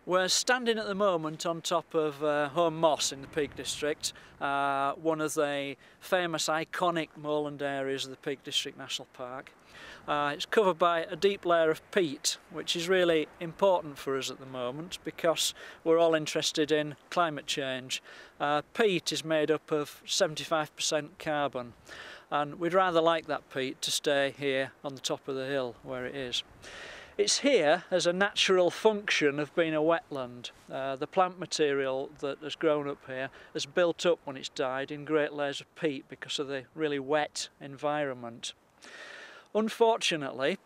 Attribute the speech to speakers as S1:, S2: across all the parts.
S1: We're standing at the moment on top of Home Moss in the Peak District, one of the famous iconic moorland areas of the Peak District National Park. It's covered by a deep layer of peat, which is really important for us at the moment because we're all interested in climate change. Peat is made up of 75% carbon, and we'd rather like that peat to stay here on the top of the hill where it is. It's here as a natural function of being a wetland. The plant material that has grown up here has built up when it's died in great layers of peat because of the really wet environment. Unfortunately,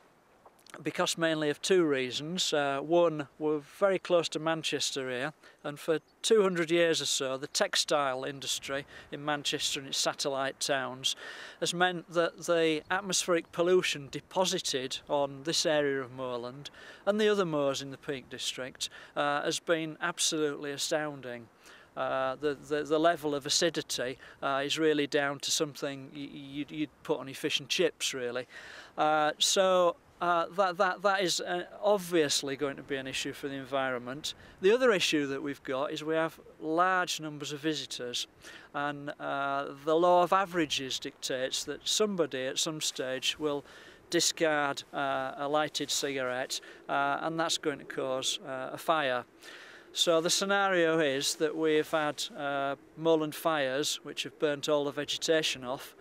S1: because mainly of two reasons. One, we're very close to Manchester here, and for 200 years or so the textile industry in Manchester and its satellite towns has meant that the atmospheric pollution deposited on this area of moorland and the other moors in the Peak District has been absolutely astounding. The level of acidity is really down to something you'd put on your fish and chips, really. That is obviously going to be an issue for the environment. The other issue that we've got is we have large numbers of visitors, and the law of averages dictates that somebody at some stage will discard a lighted cigarette, and that's going to cause a fire. So the scenario is that we've had moorland fires which have burnt all the vegetation off.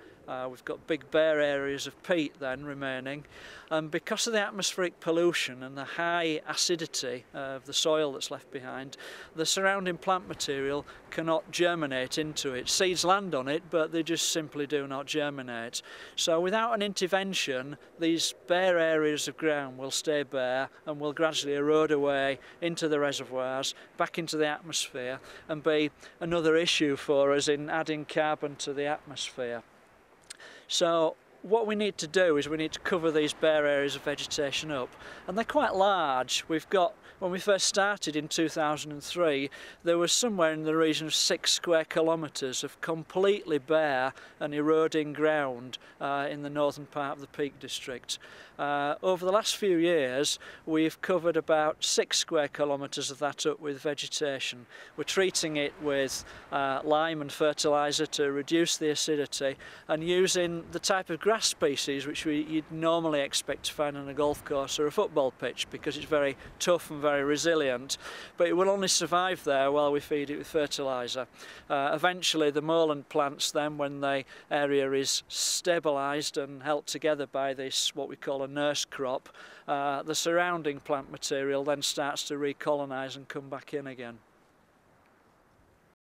S1: We've got big bare areas of peat then remaining, and because of the atmospheric pollution and the high acidity of the soil that's left behind, the surrounding plant material cannot germinate into it. Seeds land on it, but they just simply do not germinate. So without an intervention, these bare areas of ground will stay bare and will gradually erode away into the reservoirs, back into the atmosphere, and be another issue for us in adding carbon to the atmosphere. So what we need to do is we need to cover these bare areas of vegetation up, and they're quite large. We've got, when we first started in 2003, there was somewhere in the region of 6 square kilometres of completely bare and eroding ground in the northern part of the Peak District. Over the last few years we've covered about 6 square kilometres of that up with vegetation. We're treating it with lime and fertiliser to reduce the acidity, and using the type of grass species which you'd normally expect to find on a golf course or a football pitch because it's very tough and very resilient, but it will only survive there while we feed it with fertiliser. Eventually the moorland plants then, when the area is stabilised and held together by this what we call a nurse crop, the surrounding plant material then starts to recolonise and come back in again.